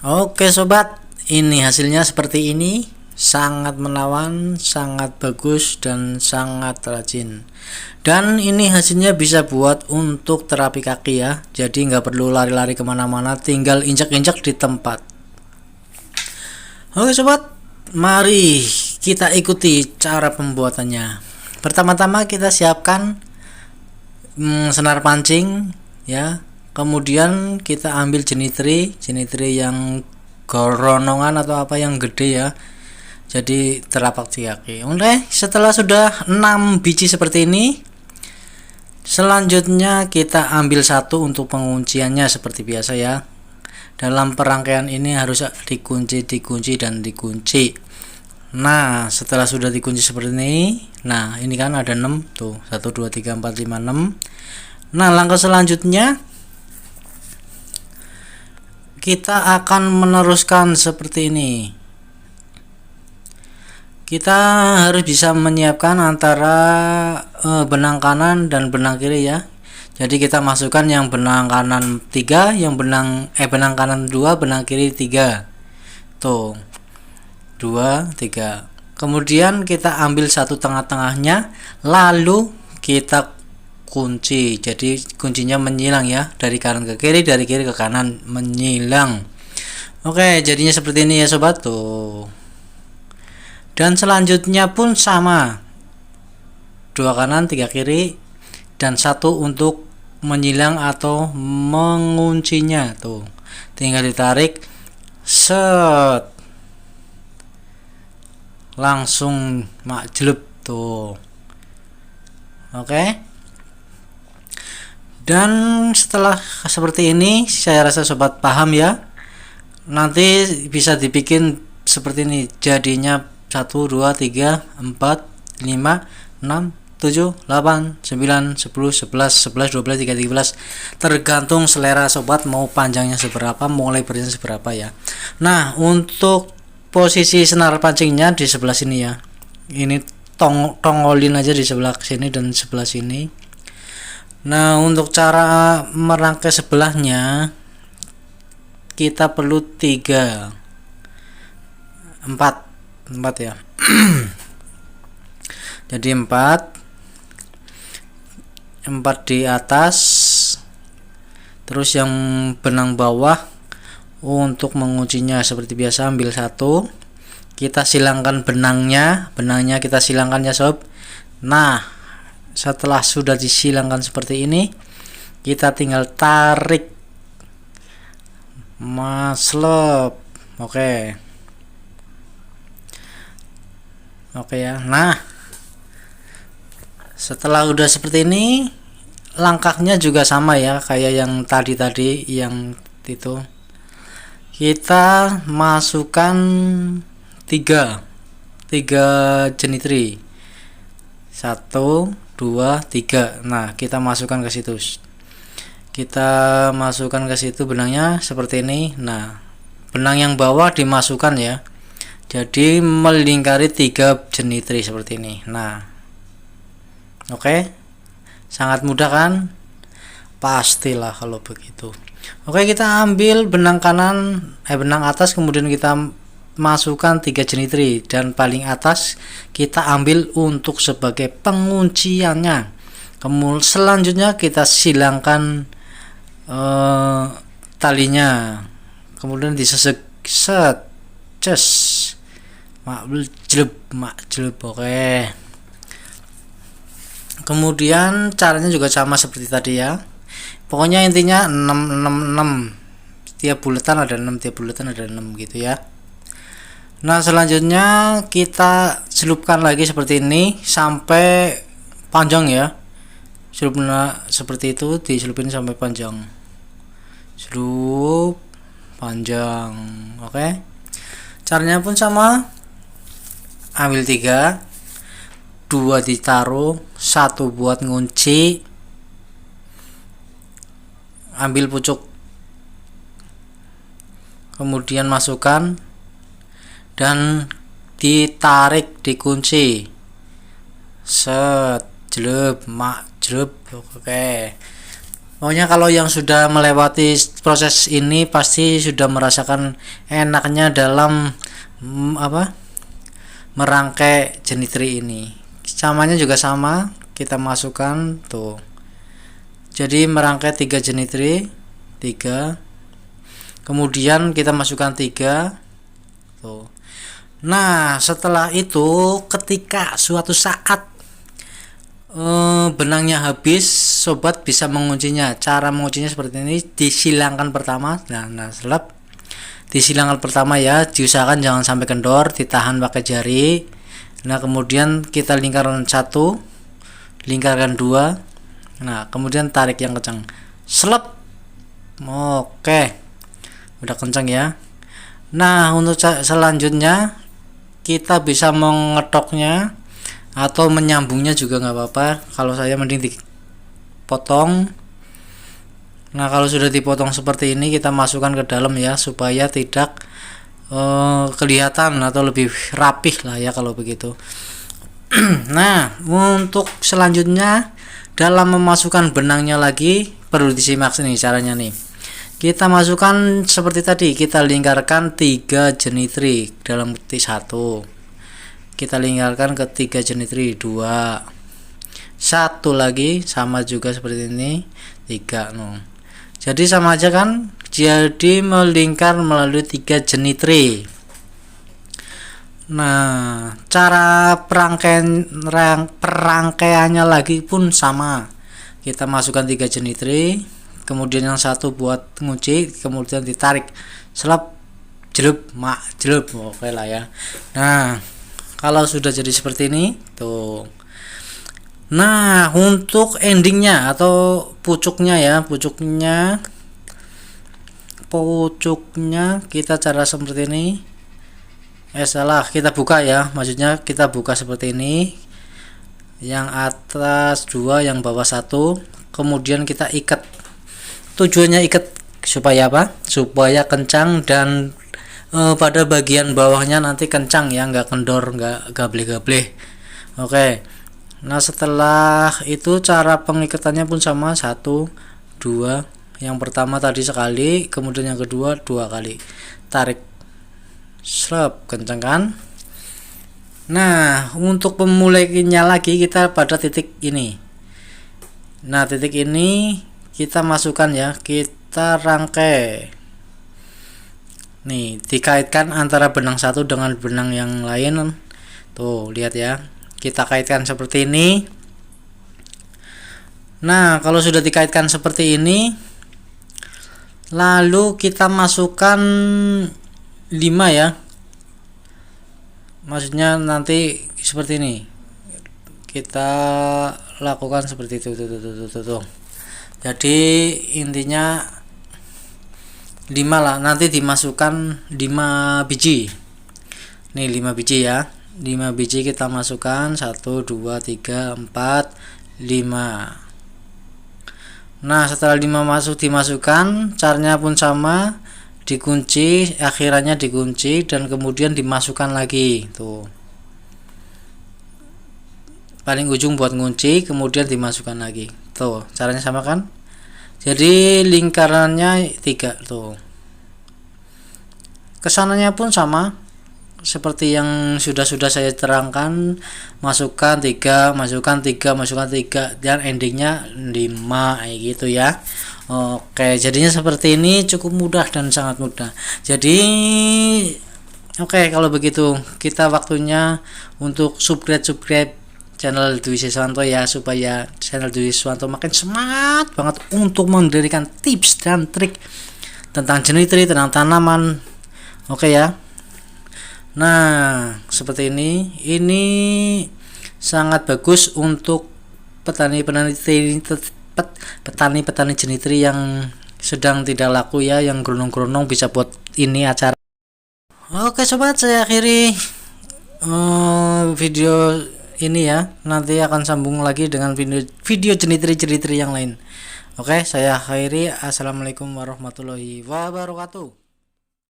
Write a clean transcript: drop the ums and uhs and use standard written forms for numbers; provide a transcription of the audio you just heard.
Oke sobat, ini hasilnya seperti ini. Sangat menawan, sangat bagus, dan sangat rajin. Dan ini hasilnya bisa buat untuk terapi kaki ya. Jadi nggak perlu lari-lari kemana-mana, tinggal injak-injak di tempat. Oke sobat, mari kita ikuti cara pembuatannya. Pertama-tama kita siapkan senar pancing ya. Kemudian kita ambil jenitri yang goronongan atau apa yang gede ya, jadi telapak kaki. Oke, setelah sudah 6 biji seperti ini, selanjutnya kita ambil satu untuk pengunciannya seperti biasa ya. Dalam perangkaian ini harus dikunci dan dikunci. Nah, setelah sudah dikunci seperti ini, nah ini kan ada 6 tuh, 1 2 3 4 5 6. Nah, langkah selanjutnya kita akan meneruskan seperti ini. Kita harus bisa menyiapkan antara benang kanan dan benang kiri ya. Jadi kita masukkan yang benang kanan 3, yang benang kanan 2, benang kiri 3. Tuh. 2 3. Kemudian kita ambil satu tengah-tengahnya, lalu kita kunci. Jadi kuncinya menyilang ya, dari kanan ke kiri, dari kiri ke kanan, menyilang. Oke, jadinya seperti ini ya sobat tuh. Dan selanjutnya pun sama, 2 kanan 3 kiri dan 1 untuk menyilang atau menguncinya tuh. Tinggal ditarik, set, langsung makjleb tuh. Oke. Dan setelah seperti ini, saya rasa sobat paham ya. Nanti bisa dibikin seperti ini, jadinya 1 2 3 4 5 6 7 8 9 10 11 11 12 13, tergantung selera sobat mau panjangnya seberapa, mau lebarnya seberapa ya. Nah, untuk posisi senar pancingnya di sebelah sini ya. Ini tongolin aja di sebelah sini dan sebelah sini. Nah, untuk cara merangkai sebelahnya kita perlu 4 ya. Jadi 4 di atas, terus yang benang bawah untuk menguncinya seperti biasa ambil 1, kita silangkan benangnya kita silangkan ya sob. Nah, setelah sudah disilangkan seperti ini, kita tinggal tarik, maslep. Oke ya. Nah, setelah udah seperti ini, langkahnya juga sama ya kayak yang tadi yang itu. Kita masukkan 3 jenitri, 1 2 3. Nah, kita masukkan ke situ. Kita masukkan ke situ benangnya seperti ini. Nah, benang yang bawah dimasukkan ya. Jadi melingkari 3 jenitri seperti ini. Nah, oke. Sangat mudah kan? Pastilah kalau begitu. Oke, kita ambil benang kanan, benang atas, kemudian kita masukkan 3 jenitri, dan paling atas kita ambil untuk sebagai pengunciannya. Kemudian selanjutnya kita silangkan talinya, kemudian disesek, set, ces, makjleb. Oke. Kemudian caranya juga sama seperti tadi ya. Pokoknya intinya 6 tiap bulatan ada 6, tiap bulatan ada 6 gitu ya. Nah, selanjutnya kita selupkan lagi seperti ini sampai panjang ya. Selupnya seperti itu, diselupin sampai panjang. Selup panjang. Oke. Caranya pun sama. Ambil 3, 2 ditaruh, 1 buat ngunci. Ambil pucuk, kemudian masukkan dan ditarik, dikunci, set, jleb, mak jleb. Oke, Pokoknya kalau yang sudah melewati proses ini pasti sudah merasakan enaknya dalam merangkai jenitri ini. Samanya juga sama, kita masukkan tuh. Jadi merangkai 3 jenitri, 3. Kemudian kita masukkan 3 tuh. Nah, setelah itu ketika suatu saat benangnya habis, sobat bisa menguncinya. Cara menguncinya seperti ini, disilangkan pertama. Nah, selap disilangkan pertama ya, diusahakan jangan sampai kendor, ditahan pakai jari. Nah, kemudian kita lingkarkan 1, lingkarkan 2. Nah, kemudian tarik yang kencang. Selep. Oke. Udah kencang ya. Nah, untuk selanjutnya kita bisa mengetoknya atau menyambungnya juga nggak apa-apa. Kalau saya mending dipotong. Nah, kalau sudah dipotong seperti ini kita masukkan ke dalam ya, supaya tidak kelihatan atau lebih rapih lah ya kalau begitu. Nah, untuk selanjutnya dalam memasukkan benangnya lagi perlu disimak nih caranya nih. Kita masukkan seperti tadi, kita lingkarkan 3 jenitri dalam peti 1. Kita lingkarkan ke 3 jenitri, 2. 1 lagi sama juga seperti ini, 3 no. Jadi sama aja kan? Jadi melingkar melalui 3 jenitri. Nah, cara perangkaiannya lagi pun sama. Kita masukkan 3 jenitri, kemudian yang 1 buat ngunci, kemudian ditarik, selap, jelup, jelup, oke lah ya. Nah, kalau sudah jadi seperti ini tuh. Nah, untuk endingnya atau pucuknya ya, pucuknya kita cara seperti ini. Salah, kita buka ya, maksudnya kita buka seperti ini. Yang atas 2, yang bawah 1, kemudian kita ikat. Tujuannya ikat supaya apa? Supaya kencang dan pada bagian bawahnya nanti kencang ya, nggak kendor, nggak gableh-gableh. Oke. Nah, setelah itu cara pengikatannya pun sama, 1, 2. Yang pertama tadi sekali, kemudian yang kedua 2 kali. Tarik, slap, kencang kan? Nah, untuk pemulainya lagi kita pada titik ini. Nah, titik ini kita masukkan ya, kita rangkai. Nih, dikaitkan antara benang satu dengan benang yang lain. Tuh, lihat ya. Kita kaitkan seperti ini. Nah, kalau sudah dikaitkan seperti ini, lalu kita masukkan 5 ya. Maksudnya nanti seperti ini. Kita lakukan seperti itu tuh. Jadi intinya 5 lah, nanti dimasukkan 5 biji. Nih 5 biji ya. 5 biji kita masukkan, 1 2 3 4 5. Nah, setelah 5 dimasukkan, caranya pun sama, dikunci, akhirannya dikunci dan kemudian dimasukkan lagi tuh. Paling ujung buat ngunci, kemudian dimasukkan lagi. Tuh, caranya sama kan? Jadi lingkarannya 3 tuh. Kesananya pun sama seperti yang sudah saya terangkan, masukkan 3, masukkan 3, masukkan 3 dan endingnya 5 gitu ya. Oke, jadinya seperti ini, cukup mudah dan sangat mudah. Jadi oke, kalau begitu kita waktunya untuk subscribe channel Dwi Siswanto ya, supaya channel Dwi Siswanto makin semangat banget untuk memberikan tips dan trik tentang jenitri, tentang tanaman. Oke ya. Nah, seperti ini sangat bagus untuk petani-petani jenitri yang sedang tidak laku ya, yang gerunung-gerunung bisa buat ini acara. Oke sobat, saya akhiri video ini ya. Nanti akan sambung lagi dengan video jenitri yang lain. Oke, saya akhiri. Assalamualaikum warahmatullahi wabarakatuh.